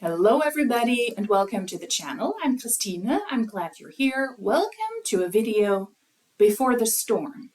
Hello everybody and welcome to the channel. I'm Christina. I'm glad you're here. Welcome to a video before the storm.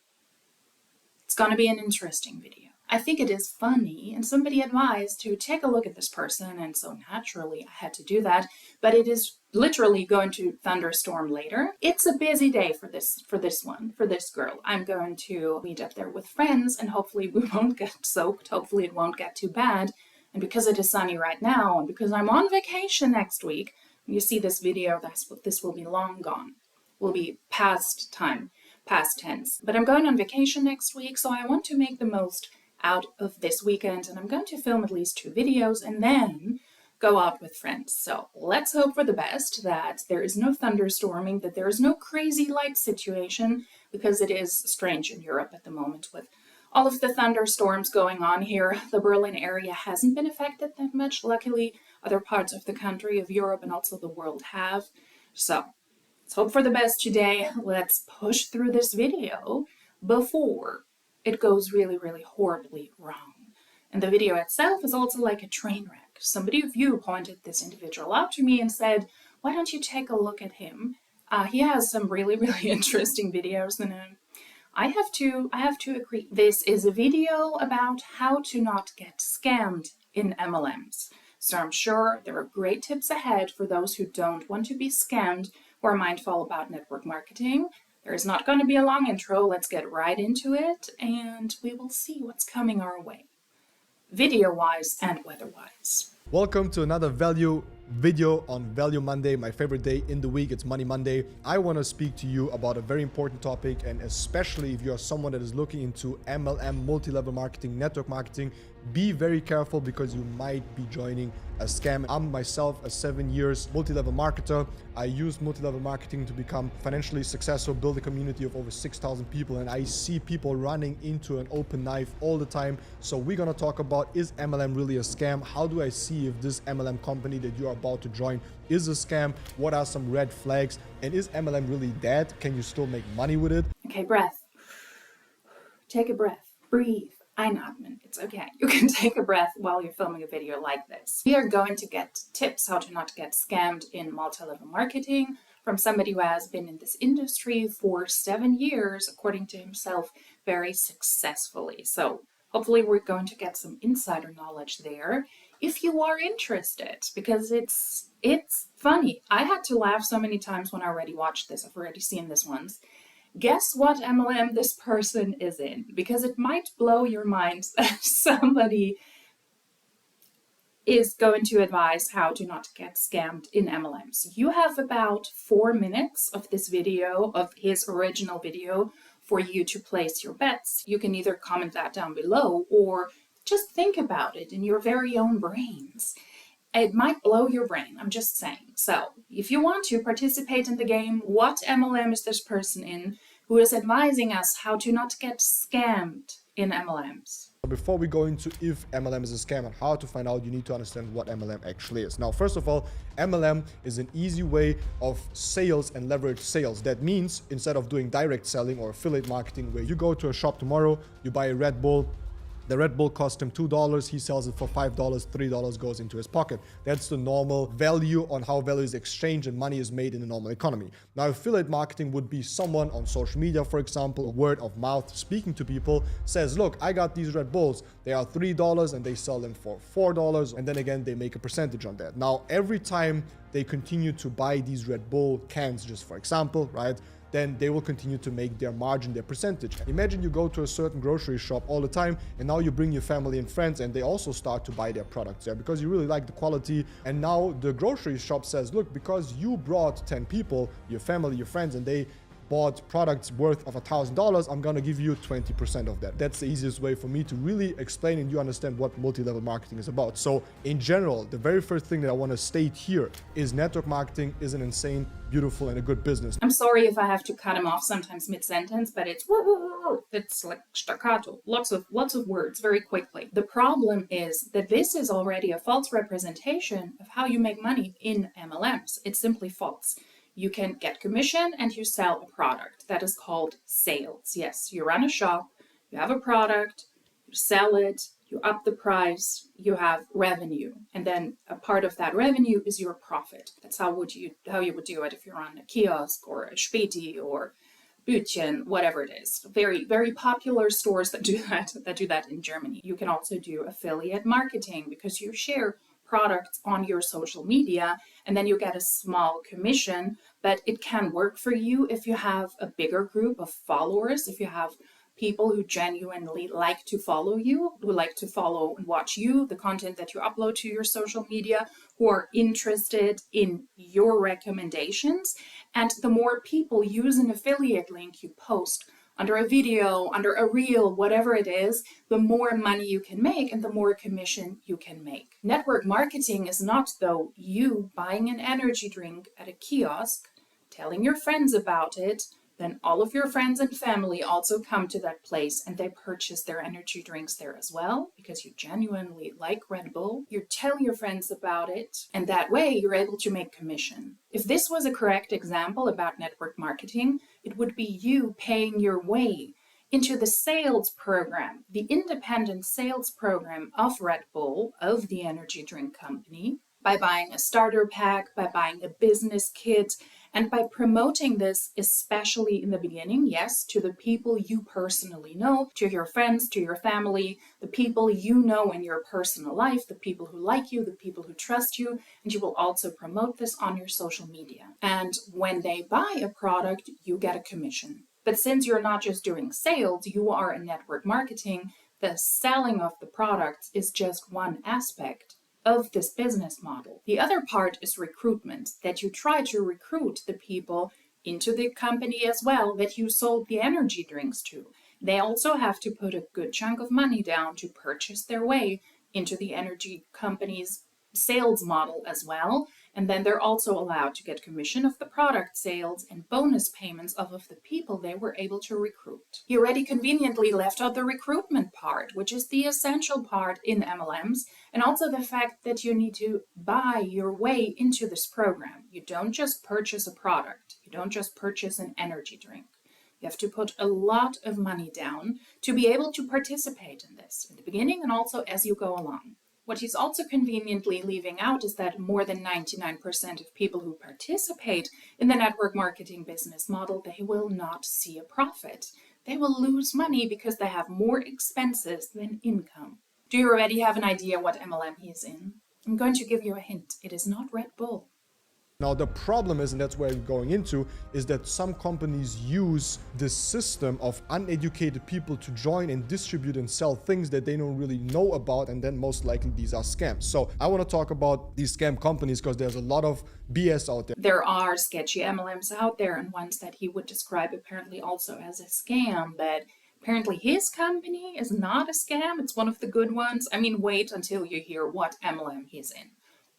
It's going to be an interesting video. I think it is funny and somebody advised to take a look at this person, and so naturally I had to do that, but it is literally going to thunderstorm later. It's a busy day for this girl. I'm going to meet up there with friends and hopefully we won't get soaked. Hopefully it won't get too bad. And because it is sunny right now, and because I'm on vacation next week, when you see this video, this will be long gone. Will be past time, past tense. But I'm going on vacation next week, so I want to make the most out of this weekend, and I'm going to film at least 2 videos and then go out with friends. So let's hope for the best, that there is no thunderstorming, that there is no crazy light situation, because it is strange in Europe at the moment with all of the thunderstorms going on here. The Berlin area hasn't been affected that much. Luckily, other parts of the country, of Europe, and also the world have. So, let's hope for the best today. Let's push through this video before it goes really, really horribly wrong. And the video itself is also like a train wreck. Somebody of you pointed this individual out to me and said, why don't you take a look at him? He has some really, really interesting videos, and I have to agree. This is a video about how to not get scammed in MLMs. So I'm sure there are great tips ahead for those who don't want to be scammed or are mindful about network marketing. There is not going to be a long intro. Let's get right into it and we will see what's coming our way, video-wise and weather-wise. Welcome to another value video on Value Monday, my favorite day in the week. It's Money Monday. I want to speak to you about a very important topic, and especially if you're someone that is looking into MLM, multi-level marketing, network marketing, be very careful because you might be joining a scam. I'm myself a 7 years multi-level marketer. I use multi-level marketing to become financially successful, build a community of over 6,000 people, and I see people running into an open knife all the time. So we're going to talk about, is MLM really a scam? How do I see if this MLM company that you are about to join is a scam? What are some red flags? And is MLM really dead? Can you still make money with it? Okay, breath. Take a breath. Breathe. Einatmen. It's okay. You can take a breath while you're filming a video like this. We are going to get tips how to not get scammed in multi-level marketing from somebody who has been in this industry for 7 years, according to himself, very successfully. So hopefully we're going to get some insider knowledge there if you are interested, because it's funny. I had to laugh so many times when I already watched this. I've already seen this once. Guess what MLM this person is in, because it might blow your mind that somebody is going to advise how to not get scammed in MLMs. You have about 4 minutes of this video, of his original video, for you to place your bets. You can either comment that down below or just think about it in your very own brains. It might blow your brain, I'm just saying. So, if you want to participate in the game, what MLM is this person in who is advising us how to not get scammed in MLMs? Before we go into if MLM is a scam and how to find out, you need to understand what MLM actually is. Now, first of all, MLM is an easy way of sales and leverage sales. That means instead of doing direct selling or affiliate marketing, where you go to a shop tomorrow, you buy a Red Bull, the Red Bull cost him $2, he sells it for $5, $3 goes into his pocket. That's the normal value on how value is exchanged and money is made in a normal economy. Now, affiliate marketing would be someone on social media, for example, word of mouth, speaking to people, says, look, I got these Red Bulls, they are $3 and they sell them for $4, and then again, they make a percentage on that. Now, every time they continue to buy these Red Bull cans, just for example, right, then they will continue to make their margin, their percentage. Imagine you go to a certain grocery shop all the time, and now you bring your family and friends, and they also start to buy their products there because you really like the quality. And now the grocery shop says, look, because you brought 10 people, your family, your friends, and they bought products worth of $1,000, I'm gonna give you 20% of that. That's the easiest way for me to really explain and you understand what multi-level marketing is about. So in general, the very first thing that I want to state here is network marketing is an insane, beautiful, and a good business. I'm sorry if I have to cut him off sometimes mid-sentence, but it's like staccato, lots of words very quickly. The problem is that this is already a false representation of how you make money in MLMs. It's simply false. You can get commission and you sell a product. That is called sales. Yes, you run a shop, you have a product, you sell it, You up the price, you have revenue, and then a part of that revenue is your profit. That's how you would do it if you're on a kiosk or a Späti or Bütchen, whatever it is. Very, very popular stores that do that in Germany. You can also do affiliate marketing because you share products on your social media and then you get a small commission, but it can work for you if you have a bigger group of followers, if you have people who genuinely like to follow you, who like to follow and watch you, the content that you upload to your social media, who are interested in your recommendations. And the more people use an affiliate link you post under a video, under a reel, whatever it is, the more money you can make and the more commission you can make. Network marketing is not, though, you buying an energy drink at a kiosk, telling your friends about it, then all of your friends and family also come to that place and they purchase their energy drinks there as well because you genuinely like Red Bull. You tell your friends about it and that way you're able to make commission. If this was a correct example about network marketing, it would be you paying your way into the sales program, the independent sales program of Red Bull, of the energy drink company, by buying a starter pack, by buying a business kit, and by promoting this, especially in the beginning, yes, to the people you personally know, to your friends, to your family, the people you know in your personal life, the people who like you, the people who trust you, and you will also promote this on your social media. And when they buy a product, you get a commission. But since you're not just doing sales, you are in network marketing, the selling of the products is just one aspect of this business model. The other part is recruitment, that you try to recruit the people into the company as well that you sold the energy drinks to. They also have to put a good chunk of money down to purchase their way into the energy company's sales model as well. And then they're also allowed to get commission of the product sales and bonus payments of the people they were able to recruit. You already conveniently left out the recruitment part, which is the essential part in MLMs, and also the fact that you need to buy your way into this program. You don't just purchase a product. You don't just purchase an energy drink. You have to put a lot of money down to be able to participate in this in the beginning and also as you go along. What he's also conveniently leaving out is that more than 99% of people who participate in the network marketing business model, they will not see a profit. They will lose money because they have more expenses than income. Do you already have an idea what MLM he is in? I'm going to give you a hint. It is not Red Bull. Now the problem is, and that's where you're going into, is that some companies use this system of uneducated people to join and distribute and sell things that they don't really know about, and then most likely these are scams. So I want to talk about these scam companies because there's a lot of BS out there. There are sketchy MLMs out there and ones that he would describe apparently also as a scam, but apparently his company is not a scam. It's one of the good ones. I mean, wait until you hear what MLM he's in.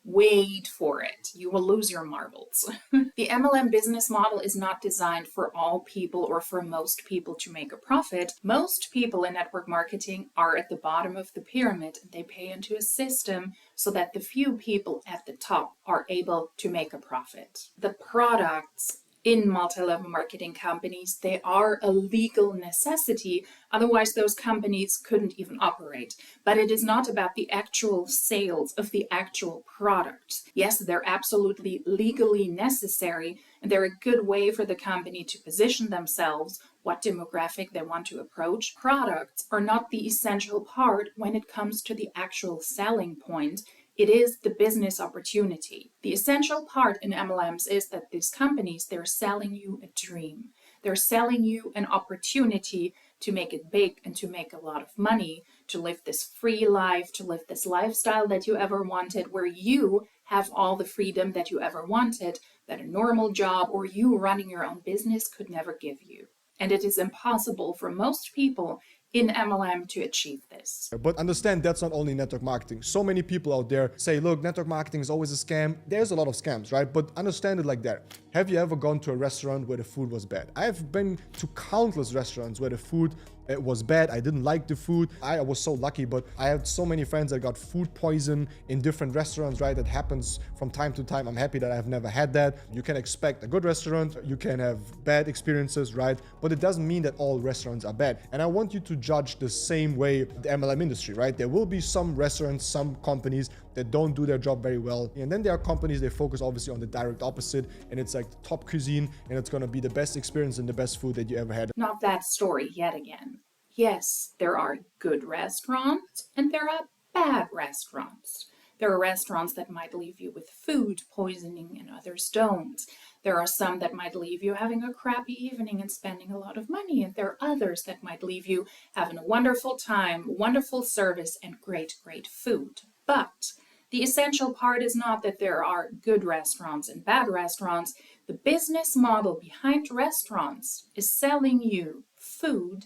Wait for it. You will lose your marbles. The MLM business model is not designed for all people or for most people to make a profit. Most people in network marketing are at the bottom of the pyramid. They pay into a system so that the few people at the top are able to make a profit. The products in multi-level marketing companies, they are a legal necessity. Otherwise, those companies couldn't even operate. But it is not about the actual sales of the actual products. Yes, they're absolutely legally necessary, and they're a good way for the company to position themselves, what demographic they want to approach. Products are not the essential part when it comes to the actual selling point. It is the business opportunity. The essential part in MLMs is that these companies, they're selling you a dream. They're selling you an opportunity to make it big and to make a lot of money, to live this free life, to live this lifestyle that you ever wanted, where you have all the freedom that you ever wanted, that a normal job or you running your own business could never give you. And it is impossible for most people in MLM to achieve this. But understand, that's not only network marketing. So many people out there say, look, network marketing is always a scam. There's a lot of scams, right? But understand it like that. Have you ever gone to a restaurant where the food was bad? I've been to countless restaurants where the food It was bad. I didn't like the food. I was so lucky, but I had so many friends that got food poison in different restaurants, right? That happens from time to time. I'm happy that I've never had that. You can expect a good restaurant. You can have bad experiences, right? But it doesn't mean that all restaurants are bad. And I want you to judge the same way the MLM industry, right? There will be some restaurants, some companies that don't do their job very well. And then there are companies, they focus obviously on the direct opposite, and it's like the top cuisine, and it's gonna be the best experience and the best food that you ever had. Not that story yet again. Yes, there are good restaurants and there are bad restaurants. There are restaurants that might leave you with food poisoning and others don't. There are some that might leave you having a crappy evening and spending a lot of money, and there are others that might leave you having a wonderful time, wonderful service, and great, great food. But the essential part is not that there are good restaurants and bad restaurants. The business model behind restaurants is selling you food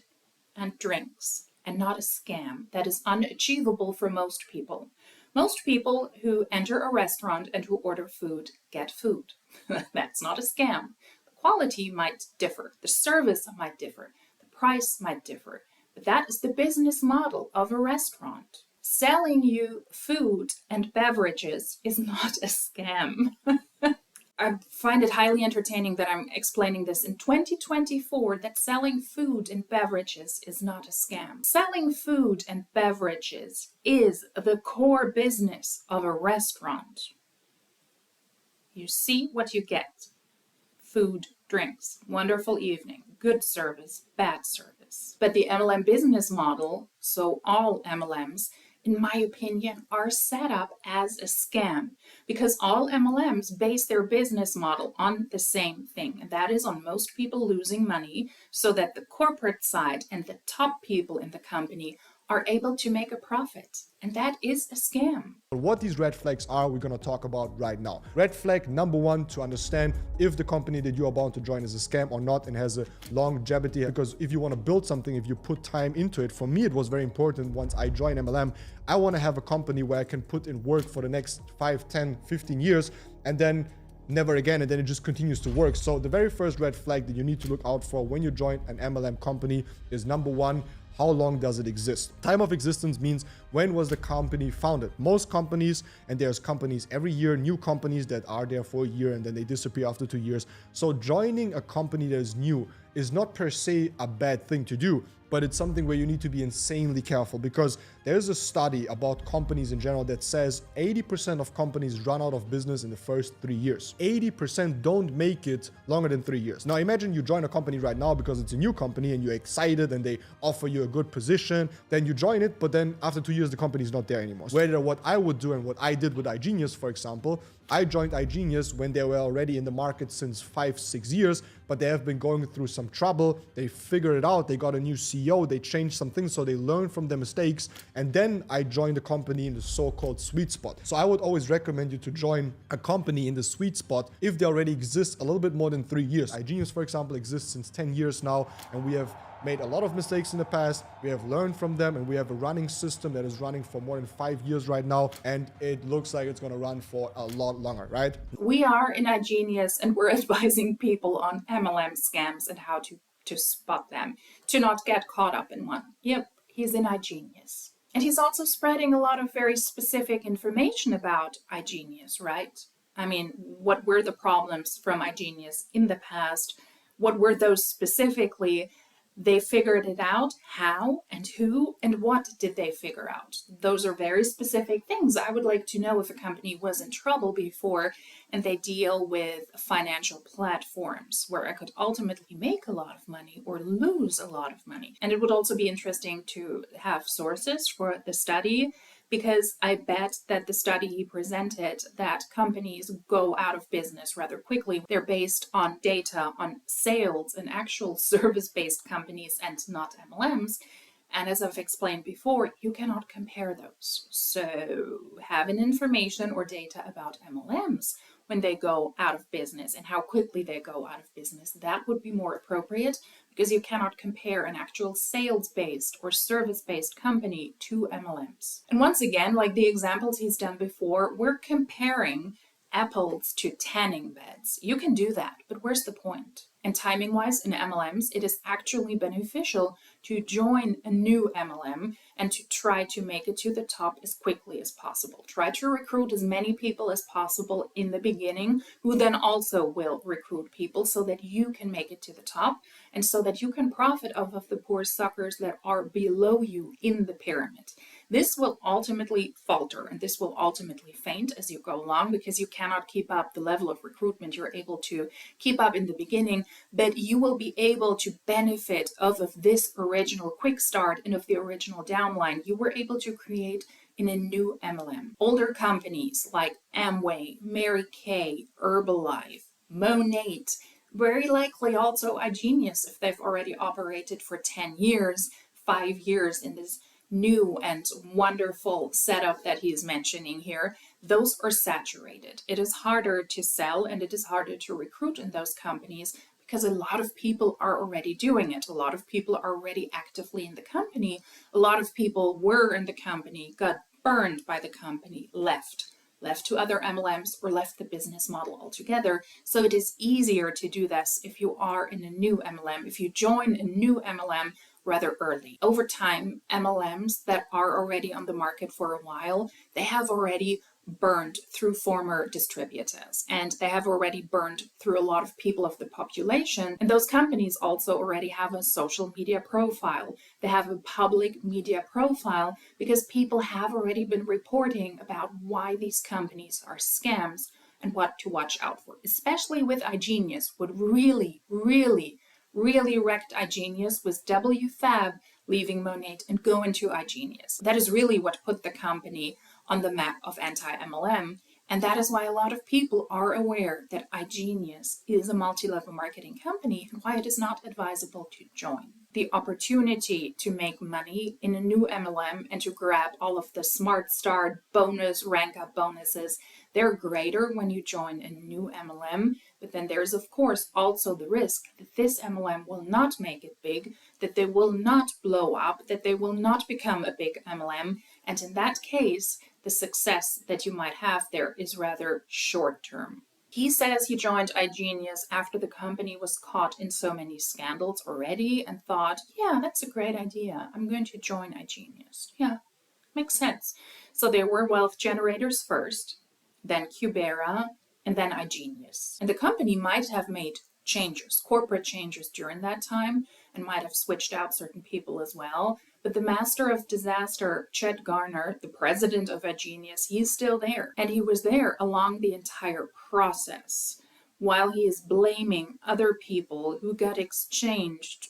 and drinks, and not a scam that is unachievable for most people. Most people who enter a restaurant and who order food get food. That's not a scam. The quality might differ, the service might differ, the price might differ, but that is the business model of a restaurant. Selling you food and beverages is not a scam. I find it highly entertaining that I'm explaining this in 2024, that selling food and beverages is not a scam. Selling food and beverages is the core business of a restaurant. You see what you get. Food, drinks, wonderful evening, good service, bad service. But the MLM business model, so all MLMs, in my opinion, are set up as a scam, because all MLMs base their business model on the same thing, and that is on most people losing money so that the corporate side and the top people in the company are able to make a profit. And that is a scam. What these red flags are, we're going to talk about right now. Red flag number one, to understand if the company that you're about to join is a scam or not and has a longevity. Because if you want to build something, if you put time into it, for me, it was very important once I joined MLM, I want to have a company where I can put in work for the next 5, 10, 15 years and then never again, and then it just continues to work. So the very first red flag that you need to look out for when you join an MLM company is number one, how long does it exist? Time of existence means when was the company founded? Most companies, and there's companies every year, new companies that are there for a year and then they disappear after 2 years. So joining a company that is new is not per se a bad thing to do, but it's something where you need to be insanely careful, because there's a study about companies in general that says 80% of companies run out of business in the first 3 years. 80% don't make it longer than 3 years. Now imagine you join a company right now because it's a new company and you're excited and they offer you a good position, then you join it, but then after 2 years the company is not there anymore. Whether what I would do and what I did with iGenius, for example, I joined iGenius when they were already in the market since 5-6 years, but they have been going through some trouble. They figured it out. They got a new CEO. They changed some things, so they learned from their mistakes. And then I joined the company in the so-called sweet spot. So I would always recommend you to join a company in the sweet spot if they already exist a little bit more than 3 years. iGenius, for example, exists since 10 years now, and we have made a lot of mistakes in the past. We have learned from them, and we have a running system that is running for more than 5 years right now, and it looks like it's going to run for a lot longer, right? We are in iGenius, and we're advising people on MLM scams and how to spot them, to not get caught up in one. Yep, he's in iGenius. And he's also spreading a lot of very specific information about iGenius, right? I mean, what were the problems from iGenius in the past? What were those specifically? They figured it out. How and who and what did they figure out? Those are very specific things. I would like to know if a company was in trouble before and they deal with financial platforms where I could ultimately make a lot of money or lose a lot of money. And it would also be interesting to have sources for the study, because I bet that the study he presented that companies go out of business rather quickly. They're based on data, on sales and actual service-based companies and not MLMs. And as I've explained before, you cannot compare those. So having information or data about MLMs when they go out of business and how quickly they go out of business, that would be more appropriate, because you cannot compare an actual sales-based or service-based company to MLMs. And once again, like the examples he's done before, we're comparing apples to tanning beds. You can do that, but where's the point? And timing wise in MLMs, it is actually beneficial to join a new MLM and to try to make it to the top as quickly as possible. Try to recruit as many people as possible in the beginning, who then also will recruit people so that you can make it to the top and so that you can profit off of the poor suckers that are below you in the pyramid. This will ultimately falter and this will ultimately faint as you go along because you cannot keep up the level of recruitment you're able to keep up in the beginning, but you will be able to benefit off of this original quick start and of the original downline you were able to create in a new MLM. Older companies like Amway, Mary Kay, Herbalife, Monate, very likely also iGenius if they've already operated for 10 years, 5 years in this new and wonderful setup that he's mentioning here, those are saturated. It is harder to sell and it is harder to recruit in those companies because a lot of people are already doing it. A lot of people are already actively in the company. A lot of people were in the company, got burned by the company, left to other MLMs or left the business model altogether. So it is easier to do this if you are in a new MLM, if you join a new MLM rather early. Over time, MLMs that are already on the market for a while, they have already burned through former distributors and they have already burned through a lot of people of the population. And those companies also already have a social media profile. They have a public media profile because people have already been reporting about why these companies are scams and what to watch out for, especially with iGenius. What really wrecked iGenius was WFAB leaving Monate and going to iGenius. That is really what put the company on the map of anti-MLM, and that is why a lot of people are aware that iGenius is a multi-level marketing company and why it is not advisable to join. The opportunity to make money in a new MLM and to grab all of the smart start bonus, rank up bonuses, they're greater when you join a new MLM, but then there's of course also the risk that this MLM will not make it big, that they will not blow up, that they will not become a big MLM, and in that case, the success that you might have there is rather short term. He says he joined iGenius after the company was caught in so many scandals already and thought, yeah, that's a great idea. I'm going to join iGenius. Yeah, makes sense. So there were wealth generators first, then Cubera, and then iGenius. And the company might have made changes, corporate changes during that time, and might have switched out certain people as well. But the master of disaster, Chet Garner, the president of iGenius, he's still there. And he was there along the entire process, while he is blaming other people who got exchanged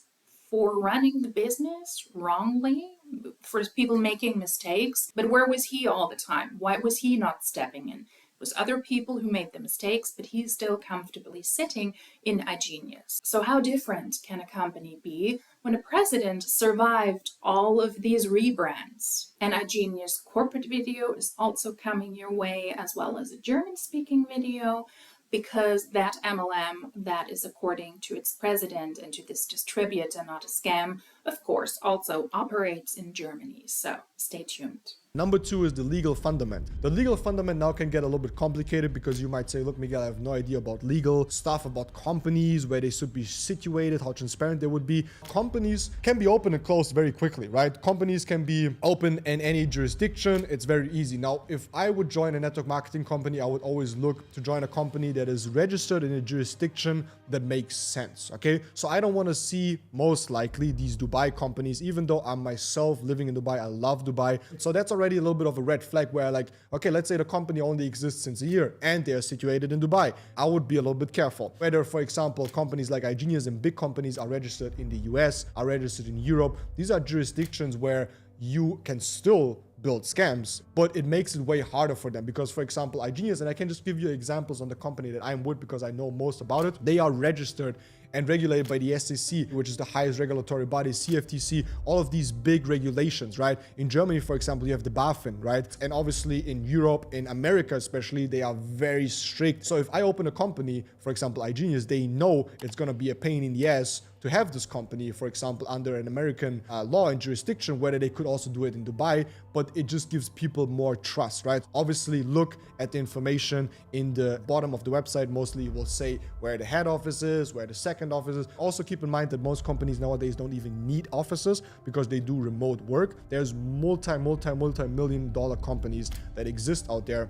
for running the business wrongly, for people making mistakes. But where was he all the time? Why was he not stepping in? It was other people who made the mistakes, but he's still comfortably sitting in iGenius. So how different can a company be when a president survived all of these rebrands? An iGenius corporate video is also coming your way, as well as a German-speaking video, because that MLM that is according to its president and to this distributor, not a scam, of course, also operates in Germany. So stay tuned. Number 2 is the legal fundament. The legal fundament now can get a little bit complicated because you might say, look, Miguel, I have no idea about legal stuff, about companies, where they should be situated, how transparent they would be. Companies can be open and closed very quickly, right? Companies can be open in any jurisdiction. It's very easy. Now, if I would join a network marketing company, I would always look to join a company that is registered in a jurisdiction that makes sense, okay? So I don't want to see most likely these Dubai companies, even though I'm myself living in Dubai, I love Dubai. So that's already a little bit of a red flag where, like, okay, let's say the company only exists since a year and they are situated in Dubai. I would be a little bit careful. Whether, for example, companies like iGenius and big companies are registered in the US, are registered in Europe. These are jurisdictions where you can still build scams, but it makes it way harder for them because, for example, iGenius, and I can just give you examples on the company that I'm with because I know most about it. They are registered and regulated by the SEC, which is the highest regulatory body, CFTC, all of these big regulations, right? In Germany, for example, you have the BaFin, right? And obviously in Europe, in America especially, they are very strict. So if I open a company, for example, iGenius, they know it's going to be a pain in the ass to have this company, for example, under an American law and jurisdiction, whether they could also do it in Dubai, but it just gives people more trust, right? Obviously, look at the information in the bottom of the website. Mostly it will say where the head office is, where the second second offices. Also keep in mind that most companies nowadays don't even need offices because they do remote work. There's multi-million dollar companies that exist out there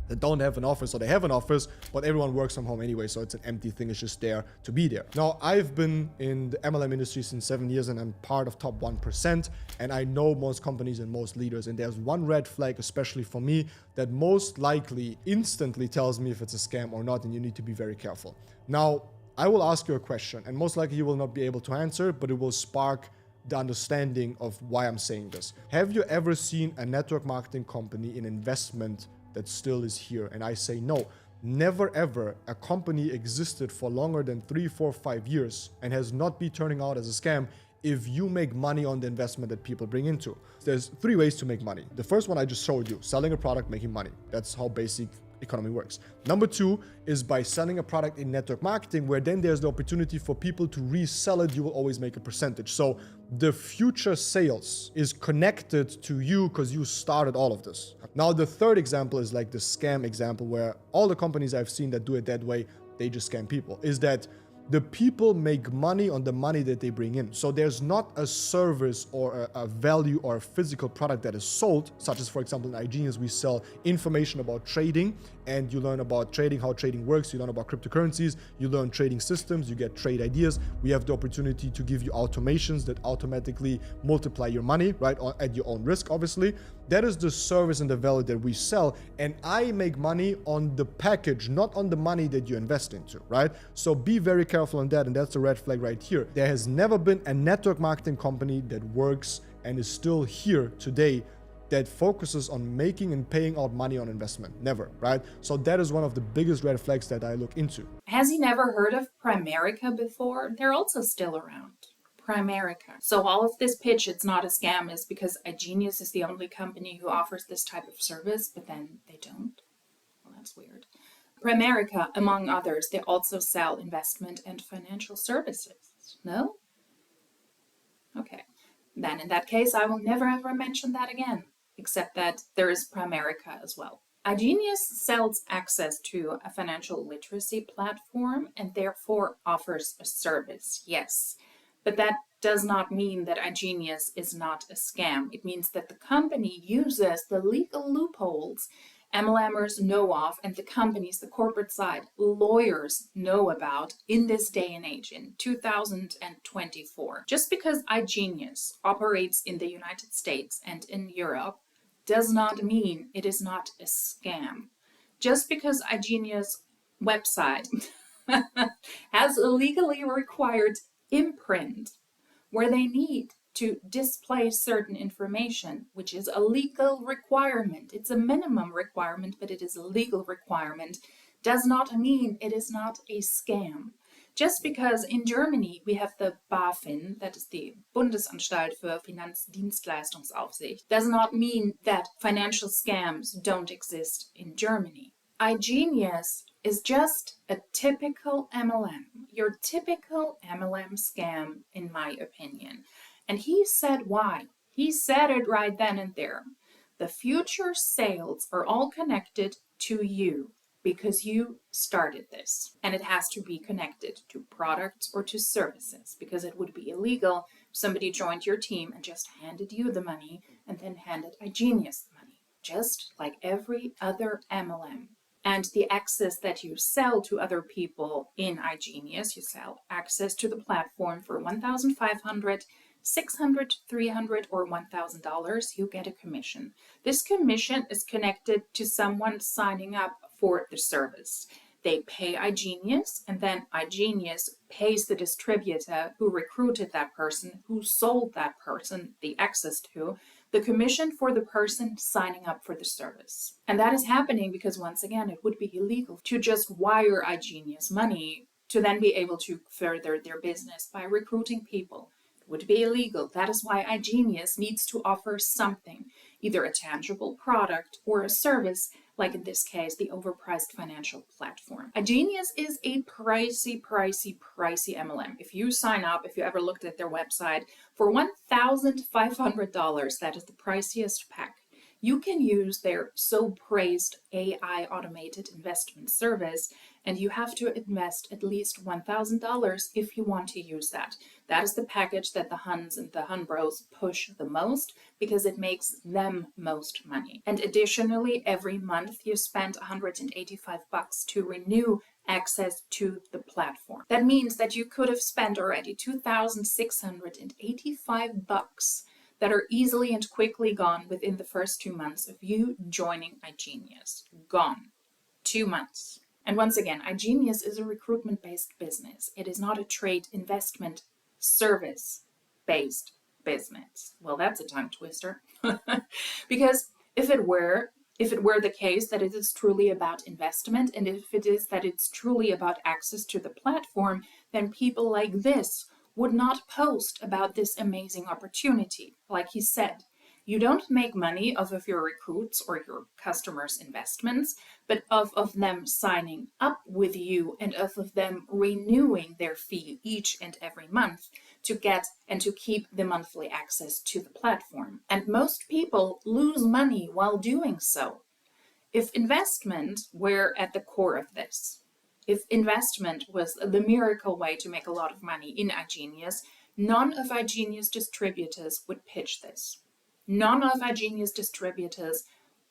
that don't have an office, or they have an office, but everyone works from home anyway, so it's an empty thing. It's just there to be there. Now, I've been in the MLM industry since 7 years, and I'm part of top 1%, and I know most companies and most leaders, and there's one red flag, especially for me, that most likely instantly tells me if it's a scam or not, and you need to be very careful. Now, I will ask you a question, and most likely you will not be able to answer, but it will spark the understanding of why I'm saying this. Have you ever seen a network marketing company in investment that still is here? And I say no. Never ever a company existed for longer than 3, 4, 5 years and has not been turning out as a scam if you make money on the investment that people bring into. There's 3 ways to make money. The first one I just showed you, selling a product, making money. That's how basic economy works. Number 2 is by selling a product in network marketing, where then there's the opportunity for people to resell it. You will always make a percentage. So the future sales is connected to you because you started all of this. Now, the third example is like the scam example, where all the companies I've seen that do it that way, they just scam people, is that the people make money on the money that they bring in. So there's not a service or a value or a physical product that is sold, such as, for example, in iGenius, we sell information about trading, and you learn about trading, how trading works. You learn about cryptocurrencies, you learn trading systems, you get trade ideas. We have the opportunity to give you automations that automatically multiply your money, right, at your own risk, obviously. That is the service and the value that we sell, and I make money on the package, not on the money that you invest into, right? So be very careful on that, and that's a red flag right here. There has never been a network marketing company that works and is still here today that focuses on making and paying out money on investment. Never, right? So that is one of the biggest red flags that I look into. Has he never heard of Primerica before? They're also still around. Primerica. So all of this pitch, it's not a scam, is because iGenius is the only company who offers this type of service, but then they don't. Well, that's weird. Primerica, among others, they also sell investment and financial services. No? Okay. Then in that case, I will never ever mention that again, except that there is Primerica as well. iGenius sells access to a financial literacy platform and therefore offers a service, yes. But that does not mean that iGenius is not a scam. It means that the company uses the legal loopholes MLMers know of, and the companies, the corporate side, lawyers know about in this day and age, in 2024. Just because iGenius operates in the United States and in Europe does not mean it is not a scam. Just because iGenius website has a legally required imprint where they need to display certain information, which is a legal requirement. It's a minimum requirement, but it is a legal requirement, does not mean it is not a scam. Just because in Germany we have the BaFin, that is the Bundesanstalt für Finanzdienstleistungsaufsicht, does not mean that financial scams don't exist in Germany. iGenius is just a typical MLM, your typical MLM scam, in my opinion. And he said why. He said it right then and there. The future sales are all connected to you because you started this. And it has to be connected to products or to services, because it would be illegal if somebody joined your team and just handed you the money and then handed iGenius the money, just like every other MLM. And the access that you sell to other people in iGenius, you sell access to the platform for $1,500, $600, $300, or $1,000, you get a commission. This commission is connected to someone signing up for the service. They pay iGenius, and then iGenius pays the distributor who recruited that person, who sold that person the access to, the commission for the person signing up for the service. And that is happening because, once again, it would be illegal to just wire iGenius money to then be able to further their business by recruiting people. It would be illegal. That is why iGenius needs to offer something, either a tangible product or a service, like in this case, the overpriced financial platform. iGenius is a pricey MLM. If you sign up, if you ever looked at their website, for $1,500, that is the priciest pack, you can use their so praised AI automated investment service, and you have to invest at least $1,000 if you want to use that. That is the package that the Huns and the Hun Bros push the most because it makes them most money. And additionally, every month you spend $185 to renew access to the platform. That means that you could have spent already $2,685 that are easily and quickly gone within the first 2 months of you joining iGenius. Gone. 2 months. And once again, iGenius is a recruitment-based business. It is not a trade investment service-based business. Well, that's a tongue twister. Because if it were the case that it is truly about investment, and if it is that it's truly about access to the platform, then people like this would not post about this amazing opportunity. Like he said, you don't make money off of your recruits or your customers' investments, but off of them signing up with you and off of them renewing their fee each and every month to get and to keep the monthly access to the platform. And most people lose money while doing so. If investment were at the core of this, if investment was the miracle way to make a lot of money in iGenius, none of iGenius distributors would pitch this. None of iGenius distributors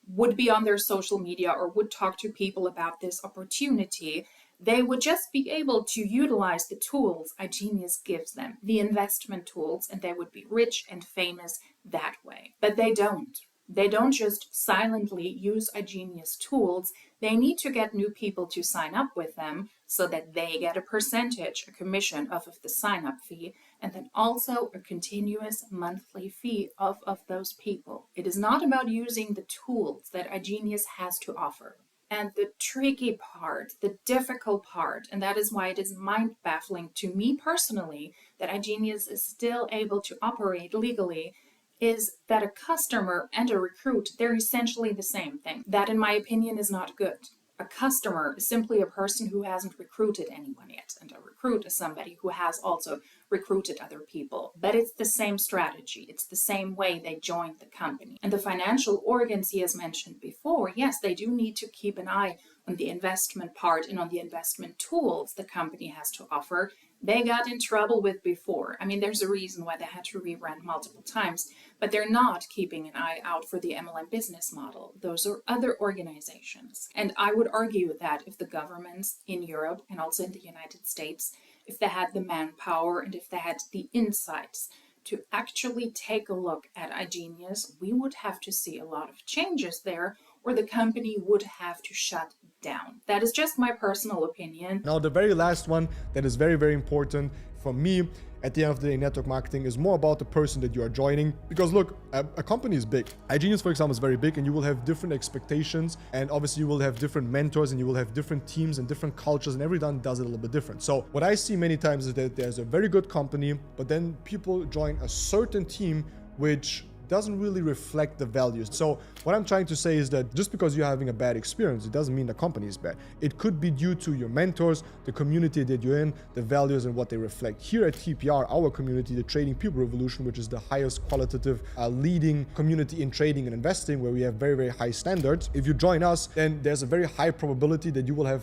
would be on their social media or would talk to people about this opportunity. They would just be able to utilize the tools iGenius gives them, the investment tools, and they would be rich and famous that way. But they don't. They don't just silently use iGenius tools. They need to get new people to sign up with them so that they get a percentage, a commission off of the sign-up fee, and then also a continuous monthly fee off of those people. It is not about using the tools that iGenius has to offer. And the tricky part, the difficult part, and that is why it is mind-baffling to me personally that iGenius is still able to operate legally, is that a customer and a recruit, they're essentially the same thing. That, in my opinion, is not good. A customer is simply a person who hasn't recruited anyone yet, and a recruit is somebody who has also recruited other people. But it's the same strategy. It's the same way they joined the company. And the financial organs he has mentioned before, yes, they do need to keep an eye on the investment part and on the investment tools the company has to offer. They got in trouble with before. I mean, there's a reason why they had to rebrand multiple times, but they're not keeping an eye out for the MLM business model. Those are other organizations. And I would argue that if the governments in Europe and also in the United States, if they had the manpower and if they had the insights to actually take a look at iGenius, we would have to see a lot of changes there, or the company would have to shut down. That is just my personal opinion. Now, the very last one that is very, very important for me at the end of the day, network marketing is more about the person that you are joining. Because look, a company is big. iGenius, for example, is very big, and you will have different expectations, and obviously you will have different mentors, and you will have different teams and different cultures, and everyone does it a little bit different. So what I see many times is that there's a very good company, but then people join a certain team which doesn't really reflect the values. So what I'm trying to say is that just because you're having a bad experience, it doesn't mean the company is bad. It could be due to your mentors, the community that you're in, the values and what they reflect. Here at TPR, our community, the Trading People Revolution, which is the highest qualitative leading community in trading and investing, where we have very, very high standards. If you join us, then there's a very high probability that you will have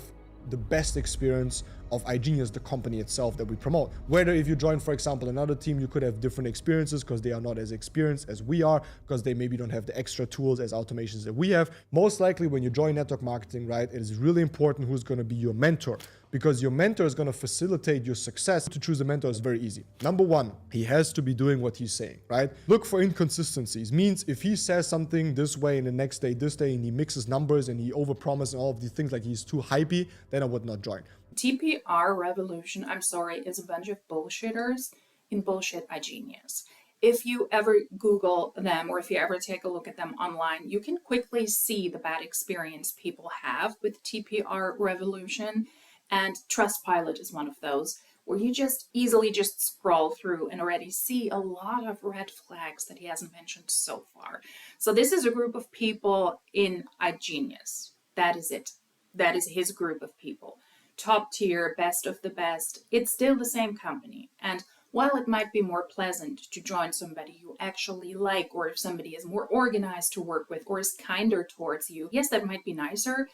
the best experience of iGenius, the company itself that we promote. Whether if you join, for example, another team, you could have different experiences because they are not as experienced as we are, because they maybe don't have the extra tools as automations that we have. Most likely when you join network marketing, right, it is really important who's going to be your mentor, because your mentor is going to facilitate your success. To choose a mentor is very easy. Number one, he has to be doing what he's saying, right? Look for inconsistencies. Means if he says something this way and the next day this day, and he mixes numbers and he overpromises and all of these things, like he's too hypey, then I would not join. TPR Revolution, I'm sorry, is a bunch of bullshitters in bullshit iGenius. If you ever Google them, or if you ever take a look at them online, you can quickly see the bad experience people have with TPR Revolution, and Trustpilot is one of those, where you just easily just scroll through and already see a lot of red flags that he hasn't mentioned so far. So this is a group of people in iGenius. That is it. That is his group of people. Top tier, best of the best. It's still the same company. And While it might be more pleasant to join somebody you actually like, or if somebody is more organized to work with or is kinder towards you, yes, that might be nicer,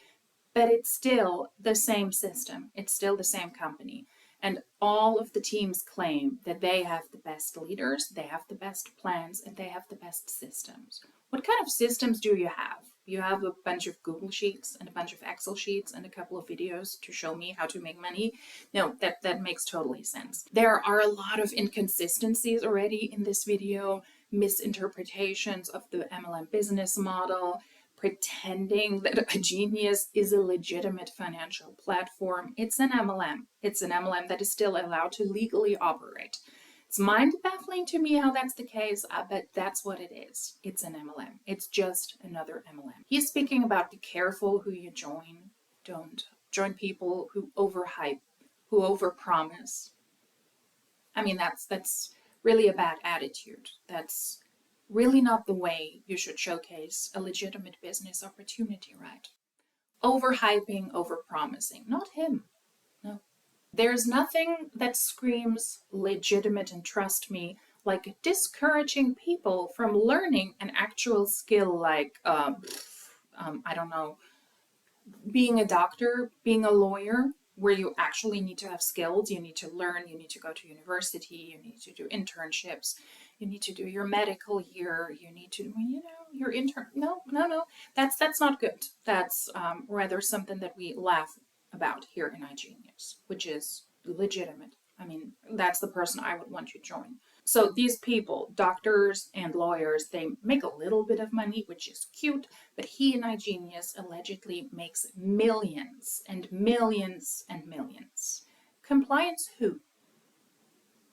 but it's still the same system. It's still the same company. And all of the teams claim that they have the best leaders, they have the best plans, and they have the best systems. What kind of systems do you have? You have a bunch of Google Sheets and a bunch of Excel sheets and a couple of videos to show me how to make money? No, that makes totally sense. There are a lot of inconsistencies already in this video, misinterpretations of the MLM business model, pretending that a Genius is a legitimate financial platform. It's an MLM. It's an MLM that is still allowed to legally operate. It's mind-baffling to me how that's the case, but that's what it is. It's an MLM. It's just another MLM. He's speaking about be careful who you join. Don't join people who overhype, who overpromise. I mean, that's really a bad attitude. That's really not the way you should showcase a legitimate business opportunity, right? Overhyping, overpromising. Not him. No. There's nothing that screams legitimate and trust me like discouraging people from learning an actual skill like, I don't know, being a doctor, being a lawyer, where you actually need to have skills, you need to learn, you need to go to university, you need to do internships, you need to do your medical year, you need to, your intern. No, that's not good. That's rather something that we laugh about here in iGenius, which is legitimate. I mean, that's the person I would want to join. So these people, doctors and lawyers, they make a little bit of money, which is cute, but he in iGenius allegedly makes millions and millions and millions. Compliance who?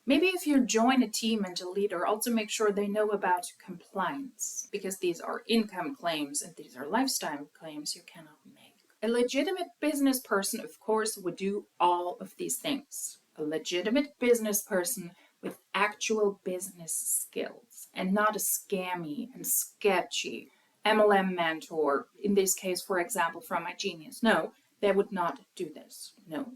Maybe if you join a team and a leader, also make sure they know about compliance, because these are income claims and these are lifestyle claims you cannot make. A legitimate business person, of course, would do all of these things. A legitimate business person with actual business skills, and not a scammy and sketchy MLM mentor, in this case, for example, from iGenius. No, they would not do this. No,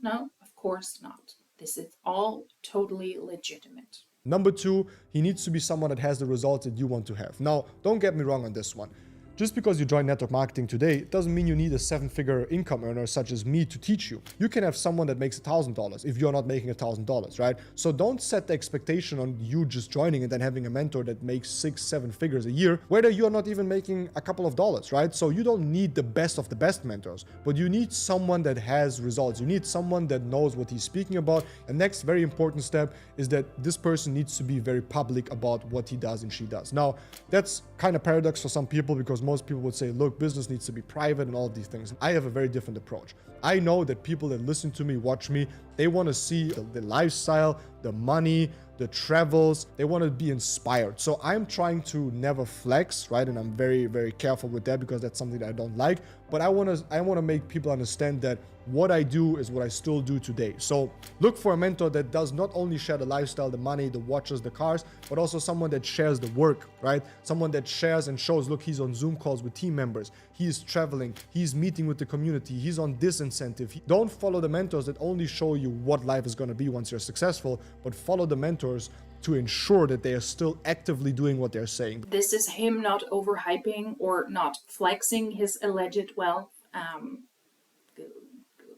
of course not. This is all totally legitimate. Number two, he needs to be someone that has the results that you want to have. Now, don't get me wrong on this one. Just because you join network marketing today doesn't mean you need a 7-figure income earner such as me to teach you. You can have someone that makes $1,000 if you're not making $1,000, right? So don't set the expectation on you just joining and then having a mentor that makes 6-7 figures a year, whether you're not even making a couple of dollars, right? So you don't need the best of the best mentors, but you need someone that has results. You need someone that knows what he's speaking about. And next very important step is that this person needs to be very public about what he does and she does. Now, that's kind of paradox for some people because most people would say, look, business needs to be private and all of these things. I have a very different approach. I know that people that listen to me, watch me, they want to see the lifestyle, the money, the travels. They want to be inspired. So I'm trying to never flex, right? And I'm very, very careful with that because that's something that I don't like. But I want to make people understand that what I do is what I still do today. So look for a mentor that does not only share the lifestyle, the money, the watches, the cars, but also someone that shares the work, right? Someone that shares and shows, look, he's on Zoom calls with team members. He's traveling. He's meeting with the community. He's on this incentive. Don't follow the mentors that only show you what life is going to be once you're successful, but follow the mentors to ensure that they are still actively doing what they're saying. This is him not overhyping or not flexing his alleged wealth.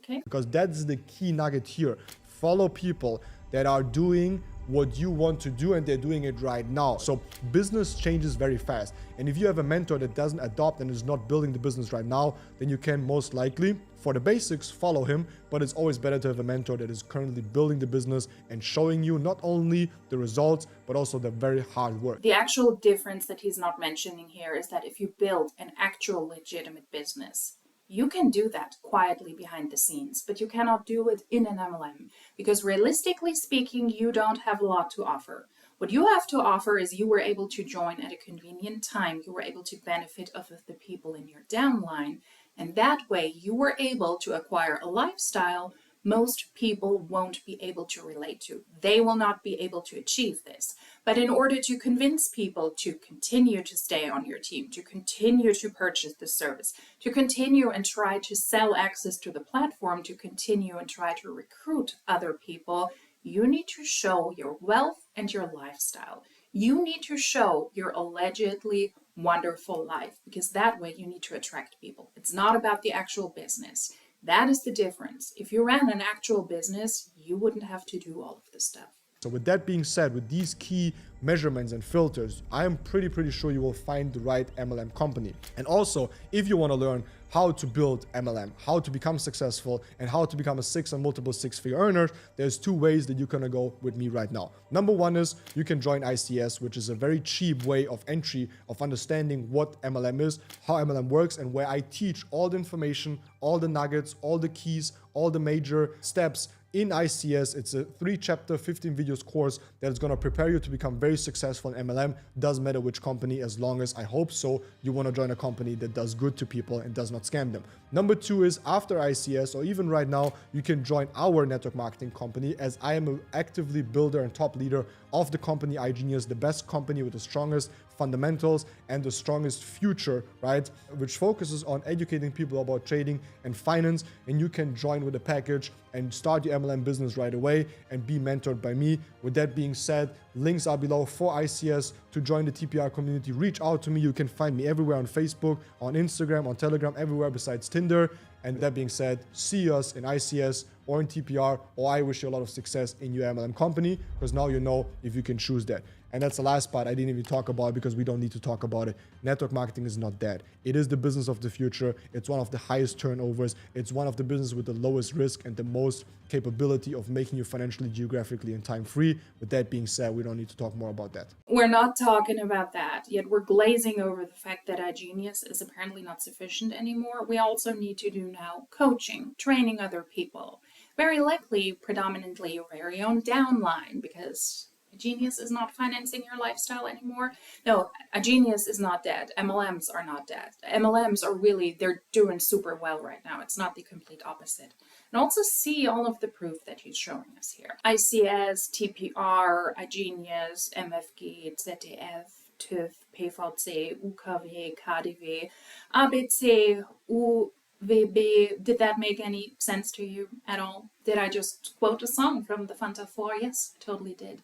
Okay. Because that's the key nugget here. Follow people that are doing what you want to do and they're doing it right now. So business changes very fast. And if you have a mentor that doesn't adopt and is not building the business right now, then you can most likely, for the basics, follow him. But it's always better to have a mentor that is currently building the business and showing you not only the results, but also the very hard work. The actual difference that he's not mentioning here is that if you build an actual legitimate business, you can do that quietly behind the scenes, but you cannot do it in an MLM because realistically speaking, you don't have a lot to offer. What you have to offer is you were able to join at a convenient time. You were able to benefit off of the people in your downline. And that way you were able to acquire a lifestyle most people won't be able to relate to. They will not be able to achieve this. But in order to convince people to continue to stay on your team, to continue to purchase the service, to continue and try to sell access to the platform, to continue and try to recruit other people, you need to show your wealth, and your lifestyle. You need to show your allegedly wonderful life, because that way you need to attract people. It's not about the actual business. That is the difference. If you ran an actual business, you wouldn't have to do all of this stuff. So with that being said, with these key measurements and filters, I am pretty sure you will find the right MLM company. And also, if you want to learn how to build MLM, how to become successful, and how to become a multiple six-figure earner, there's two ways that you can go with me right now. Number one is you can join ICS, which is a very cheap way of entry of understanding what MLM is, how MLM works, and where I teach all the information, all the nuggets, all the keys, all the major steps in ICS. It's a 3-chapter, 15 videos course that is going to prepare you to become very successful in MLM. Doesn't matter which company, as long as, I hope so, you want to join a company that does good to people and does not scam them. Number two is after ICS, or even right now, you can join our network marketing company, as I am an actively builder and top leader of the company iGenius, the best company with the strongest fundamentals and the strongest future, right? Which focuses on educating people about trading and finance. And you can join with a package and start your MLM business right away and be mentored by me. With that being said, links are below for ICS to join the TPR community. Reach out to me. You can find me everywhere on Facebook, on Instagram, on Telegram, everywhere besides Tinder. And that being said, see us in ICS or in TPR, or I wish you a lot of success in your MLM company, because now you know if you can choose that. And that's the last part I didn't even talk about, because we don't need to talk about it. Network marketing is not dead. It is the business of the future. It's one of the highest turnovers. It's one of the businesses with the lowest risk and the most capability of making you financially, geographically, and time free. With that being said, we don't need to talk more about that. We're not talking about that, yet we're glazing over the fact that iGenius is apparently not sufficient anymore. We also need to do now coaching, training other people. Very likely, predominantly your very own downline, because iGenius is not financing your lifestyle anymore. No, iGenius is not dead. MLMs are not dead. MLMs are really, they're doing super well right now. It's not the complete opposite. And also see all of the proof that he's showing us here. ICS, TPR, iGenius, MFG, ZDF, TÜV, PVC, UKW, KDW, ABC, UWB. Did that make any sense to you at all? Did I just quote a song from the Fanta 4? Yes, totally did.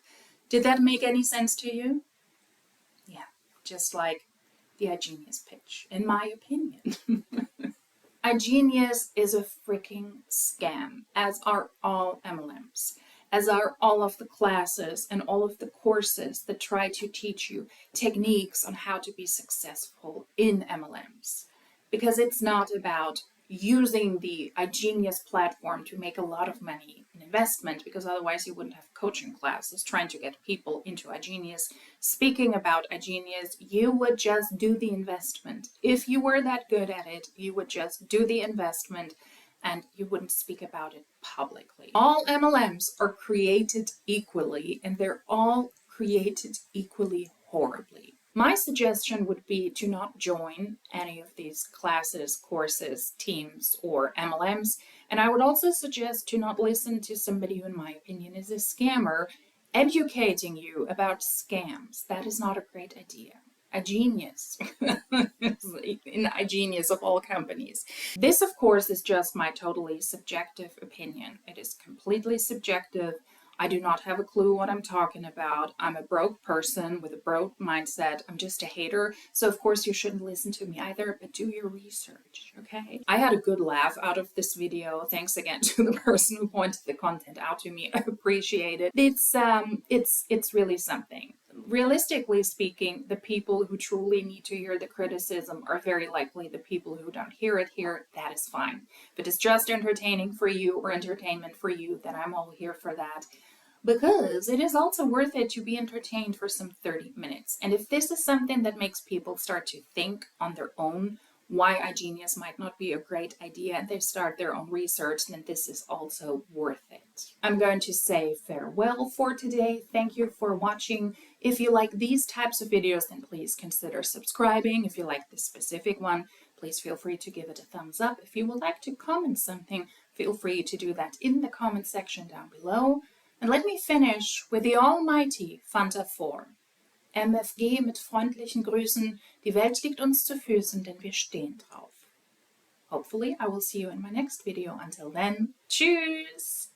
Did that make any sense to you? Yeah, just like the iGenius pitch, in my opinion. iGenius is a freaking scam, as are all MLMs, as are all of the classes and all of the courses that try to teach you techniques on how to be successful in MLMs. Because it's not about using the iGenius platform to make a lot of money in investment, because otherwise you wouldn't have coaching classes trying to get people into iGenius. Speaking about iGenius, you would just do the investment. If you were that good at it, you would just do the investment and you wouldn't speak about it publicly. All MLMs are created equally, and they're all created equally horribly. My suggestion would be to not join any of these classes, courses, teams, or MLMs. And I would also suggest to not listen to somebody who, in my opinion, is a scammer educating you about scams. That is not a great idea. iGenius, in iGenius of all companies. This, of course, is just my totally subjective opinion. It is completely subjective. I do not have a clue what I'm talking about. I'm a broke person with a broke mindset. I'm just a hater. So of course you shouldn't listen to me either, but do your research, okay? I had a good laugh out of this video. Thanks again to the person who pointed the content out to me. I appreciate it. It's really something. Realistically speaking, the people who truly need to hear the criticism are very likely the people who don't hear it here. That is fine. If it is just entertaining for you or entertainment for you, then I'm all here for that. Because it is also worth it to be entertained for some 30 minutes. And if this is something that makes people start to think on their own why iGenius might not be a great idea, and they start their own research, then this is also worth it. I'm going to say farewell for today. Thank you for watching. If you like these types of videos, then please consider subscribing. If you like this specific one, please feel free to give it a thumbs up. If you would like to comment something, feel free to do that in the comment section down below. And let me finish with the almighty Fanta 4. MFG mit freundlichen Grüßen. Die Welt liegt uns zu Füßen, denn wir stehen drauf. Hopefully, I will see you in my next video. Until then, tschüss!